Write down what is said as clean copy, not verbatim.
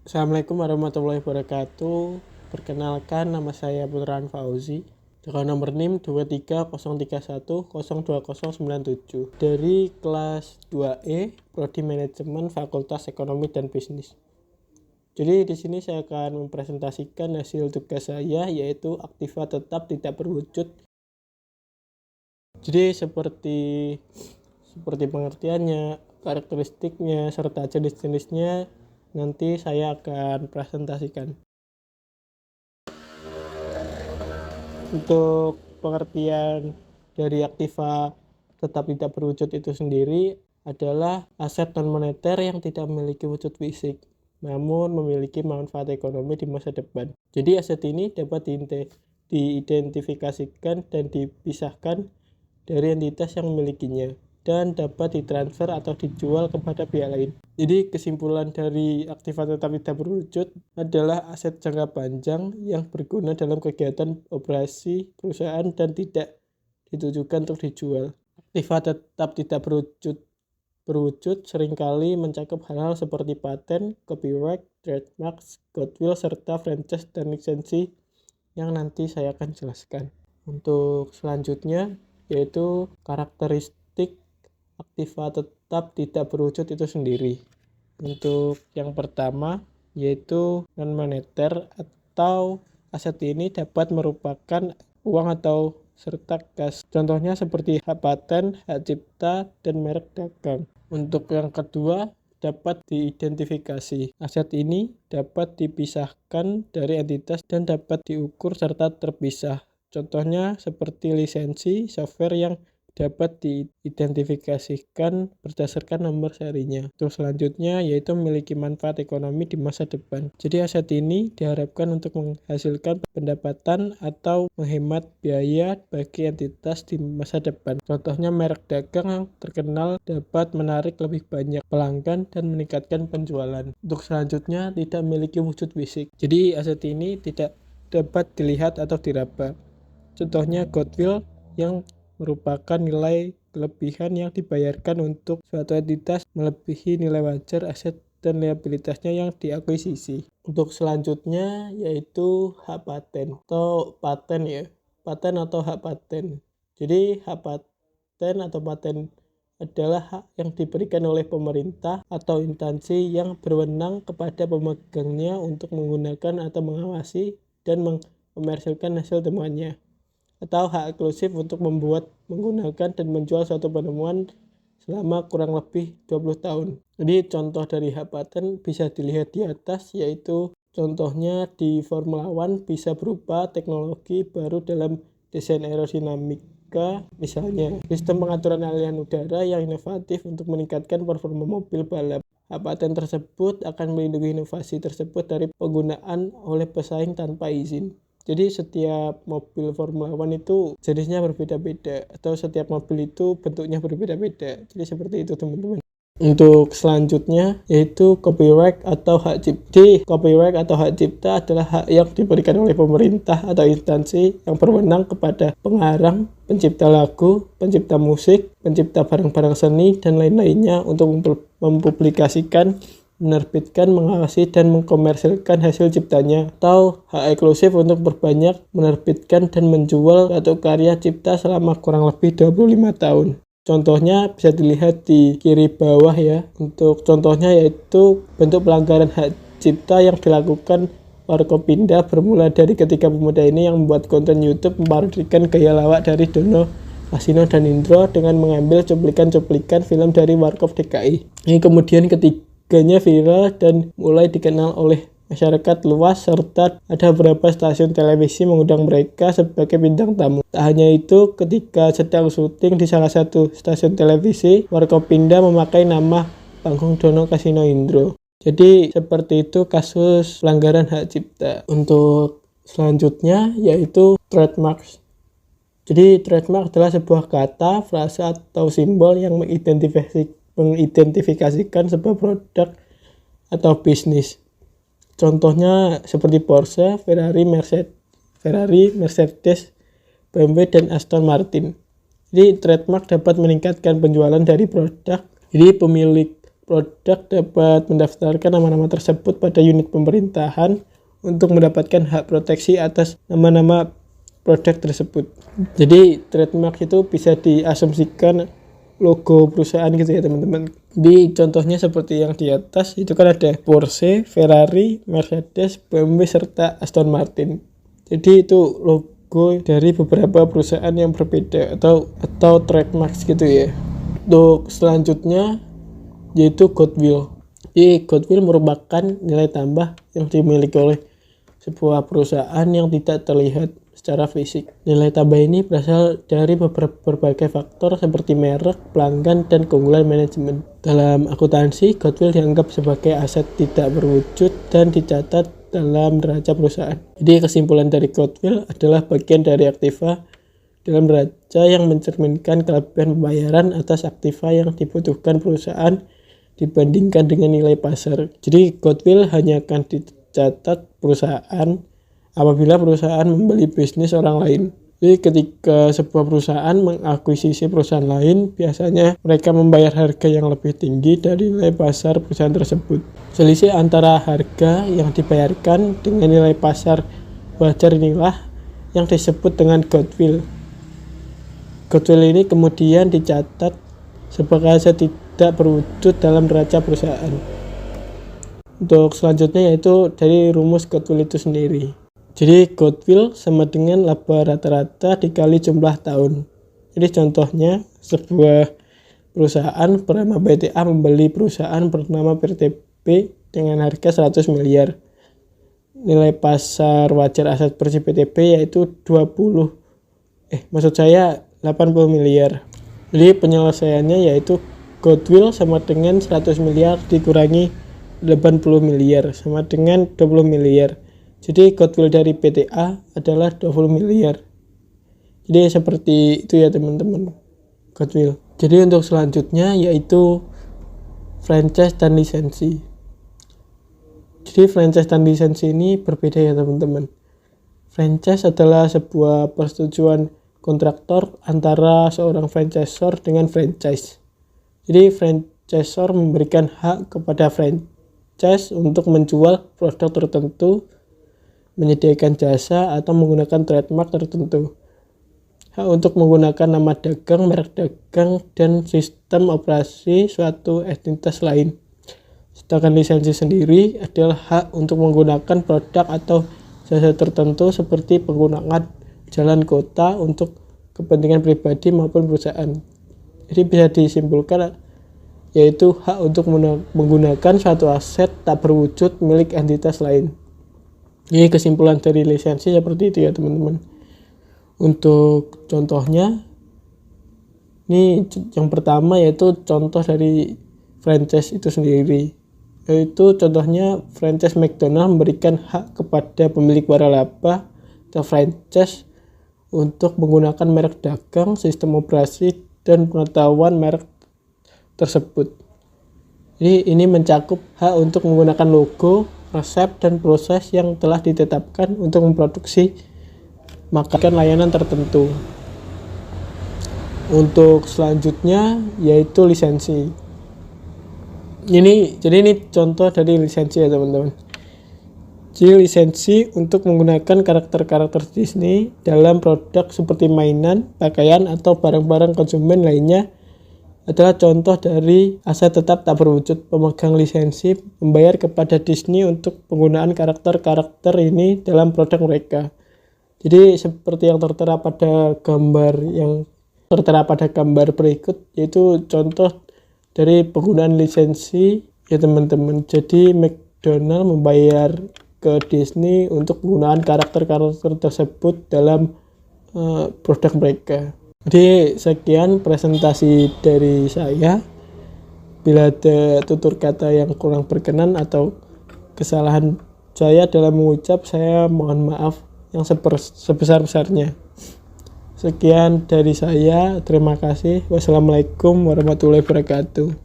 Assalamualaikum warahmatullahi wabarakatuh. Perkenalkan, nama saya Putraan Fauzi. Dengan nomor NIM 23031020097 dari kelas 2E Prodi Manajemen Fakultas Ekonomi dan Bisnis. Jadi di sini saya akan mempresentasikan hasil tugas saya, yaitu aktiva tetap tidak berwujud. Jadi seperti pengertiannya, karakteristiknya, serta jenis-jenisnya nanti saya akan presentasikan. Untuk pengertian dari aktiva tetap tidak berwujud itu sendiri adalah aset non-moneter yang tidak memiliki wujud fisik, namun memiliki manfaat ekonomi di masa depan. Jadi aset ini dapat diidentifikasikan dan dipisahkan dari entitas yang memilikinya, dan dapat ditransfer atau dijual kepada pihak lain. Jadi kesimpulan dari aktiva tetap tidak berwujud adalah aset jangka panjang yang berguna dalam kegiatan operasi perusahaan dan tidak ditujukan untuk dijual. Aktiva tetap tidak berwujud seringkali mencakup hal-hal seperti paten, copyright, trademark, goodwill, serta franchise dan lisensi yang nanti saya akan jelaskan. Untuk selanjutnya yaitu karakteristik aktiva tetap tidak berwujud itu sendiri. Untuk yang pertama yaitu non-moneter atau aset ini dapat merupakan uang atau serta kas. Contohnya seperti hak paten, hak cipta, dan merek dagang. Untuk yang kedua dapat diidentifikasi. Aset ini dapat dipisahkan dari entitas dan dapat diukur serta terpisah. Contohnya seperti lisensi software yang dapat diidentifikasikan berdasarkan nomor serinya. Terus selanjutnya yaitu memiliki manfaat ekonomi di masa depan. Jadi aset ini diharapkan untuk menghasilkan pendapatan atau menghemat biaya bagi entitas di masa depan. Contohnya merek dagang yang terkenal dapat menarik lebih banyak pelanggan dan meningkatkan penjualan. Untuk selanjutnya tidak memiliki wujud fisik. Jadi aset ini tidak dapat dilihat atau diraba. Contohnya goodwill yang merupakan nilai kelebihan yang dibayarkan untuk suatu entitas melebihi nilai wajar aset dan liabilitasnya yang diakuisisi. Untuk selanjutnya yaitu hak paten atau paten atau hak paten. Jadi hak paten atau paten adalah hak yang diberikan oleh pemerintah atau instansi yang berwenang kepada pemegangnya untuk menggunakan atau mengawasi dan mengkomersilkan hasil temuannya, atau hak eksklusif untuk membuat, menggunakan, dan menjual suatu penemuan selama kurang lebih 20 tahun. Jadi contoh dari hak paten bisa dilihat di atas, yaitu contohnya di Formula One bisa berupa teknologi baru dalam desain aerodinamika, misalnya sistem pengaturan aliran udara yang inovatif untuk meningkatkan performa mobil balap. Hak paten tersebut akan melindungi inovasi tersebut dari penggunaan oleh pesaing tanpa izin. Jadi setiap mobil Formula One itu jenisnya berbeda-beda, atau setiap mobil itu bentuknya berbeda-beda. Jadi seperti itu teman-teman. Untuk selanjutnya yaitu copyright atau hak cipta. Copyright atau hak cipta adalah hak yang diberikan oleh pemerintah atau instansi yang berwenang kepada pengarang, pencipta lagu, pencipta musik, pencipta barang-barang seni, dan lain-lainnya untuk mempublikasikan, menerbitkan, mengawasi, dan mengkomersilkan hasil ciptanya, atau hak eksklusif untuk berbanyak menerbitkan dan menjual suatu karya cipta selama kurang lebih 25 tahun. Contohnya bisa dilihat di kiri bawah ya. Untuk contohnya yaitu bentuk pelanggaran hak cipta yang dilakukan Warkopindah bermula dari ketika pemuda ini yang membuat konten YouTube memparodikan gaya lawak dari Dono, Kasino, dan Indro dengan mengambil cuplikan-cuplikan film dari Warkop DKI. Ini kemudian ketiganya viral dan mulai dikenal oleh masyarakat luas, serta ada beberapa stasiun televisi mengundang mereka sebagai bintang tamu. Tak hanya itu, ketika sedang syuting di salah satu stasiun televisi, Warkopindah memakai nama panggung Dono, Kasino, Indro. Jadi seperti itu kasus pelanggaran hak cipta. Untuk selanjutnya yaitu trademark. Jadi trademark adalah sebuah kata, frase, atau simbol yang mengidentifikasikan sebuah produk atau bisnis. Contohnya seperti Porsche, Ferrari, Mercedes, BMW, dan Aston Martin. Jadi trademark dapat meningkatkan penjualan dari produk. Jadi pemilik produk dapat mendaftarkan nama-nama tersebut pada unit pemerintahan untuk mendapatkan hak proteksi atas nama-nama produk tersebut. Jadi trademark itu bisa diasumsikan logo perusahaan gitu ya teman-teman. Di contohnya seperti yang di atas itu kan ada Porsche, Ferrari, Mercedes, BMW serta Aston Martin. Jadi itu logo dari beberapa perusahaan yang berbeda atau trademark gitu ya. Untuk selanjutnya yaitu goodwill. Jadi goodwill merupakan nilai tambah yang dimiliki oleh sebuah perusahaan yang tidak terlihat secara fisik. Nilai tambah ini berasal dari berbagai faktor seperti merek, pelanggan, dan keunggulan manajemen. Dalam akuntansi, goodwill dianggap sebagai aset tidak berwujud dan dicatat dalam neraca perusahaan. Jadi kesimpulan dari goodwill adalah bagian dari aktiva dalam neraca yang mencerminkan kelebihan pembayaran atas aktiva yang dibutuhkan perusahaan dibandingkan dengan nilai pasar. Jadi goodwill hanya akan dicatat perusahaan apabila perusahaan membeli bisnis orang lain. Jadi ketika sebuah perusahaan mengakuisisi perusahaan lain, biasanya mereka membayar harga yang lebih tinggi dari nilai pasar perusahaan tersebut. Selisih antara harga yang dibayarkan dengan nilai pasar wajar inilah yang disebut dengan goodwill. Goodwill ini kemudian dicatat sebagai aset tidak berwujud dalam neraca perusahaan. Untuk selanjutnya yaitu dari rumus goodwill itu sendiri. Jadi goodwill sama dengan laba rata-rata dikali jumlah tahun. Jadi contohnya sebuah perusahaan bernama BTA membeli perusahaan bernama PTP dengan harga 100 miliar. Nilai pasar wajar aset bersih PTP yaitu 80 miliar. Jadi penyelesaiannya yaitu goodwill sama dengan 100 miliar dikurangi 80 miliar sama dengan 20 miliar. Jadi goodwill dari PTA adalah 20 miliar. Jadi seperti itu ya teman-teman, goodwill. Jadi untuk selanjutnya yaitu franchise dan lisensi. Jadi franchise dan lisensi ini berbeda ya teman-teman. Franchise adalah sebuah persetujuan kontraktor antara seorang franchisor dengan franchise. Jadi franchisor memberikan hak kepada franchise untuk menjual produk tertentu, menyediakan jasa, atau menggunakan trademark tertentu. Hak untuk menggunakan nama dagang, merek dagang, dan sistem operasi suatu entitas lain. Sedangkan lisensi sendiri adalah hak untuk menggunakan produk atau jasa tertentu seperti penggunaan jalan kota untuk kepentingan pribadi maupun perusahaan. Jadi bisa disimpulkan yaitu hak untuk menggunakan suatu aset tak berwujud milik entitas lain. Jadi kesimpulan dari lisensi seperti itu ya teman-teman. Untuk contohnya, ini yang pertama yaitu contoh dari franchise itu sendiri. Yaitu contohnya franchise McDonald memberikan hak kepada pemilik waralaba atau franchise untuk menggunakan merek dagang, sistem operasi, dan pengetahuan merek tersebut. Jadi ini mencakup hak untuk menggunakan logo, resep, dan proses yang telah ditetapkan untuk memproduksi makanan layanan tertentu. Untuk selanjutnya yaitu lisensi. Jadi ini contoh dari lisensi ya teman-teman. Jadi lisensi untuk menggunakan karakter-karakter Disney dalam produk seperti mainan, pakaian, atau barang-barang konsumen lainnya adalah contoh dari aset tetap tak berwujud. Pemegang lisensi membayar kepada Disney untuk penggunaan karakter-karakter ini dalam produk mereka. Jadi seperti yang tertera pada gambar berikut, yaitu contoh dari penggunaan lisensi ya teman-teman. Jadi McDonald membayar ke Disney untuk penggunaan karakter-karakter tersebut dalam produk mereka. Jadi sekian presentasi dari saya. Bila ada tutur kata yang kurang berkenan atau kesalahan saya dalam mengucap, saya mohon maaf yang sebesar-besarnya. Sekian dari saya, terima kasih. Wassalamualaikum warahmatullahi wabarakatuh.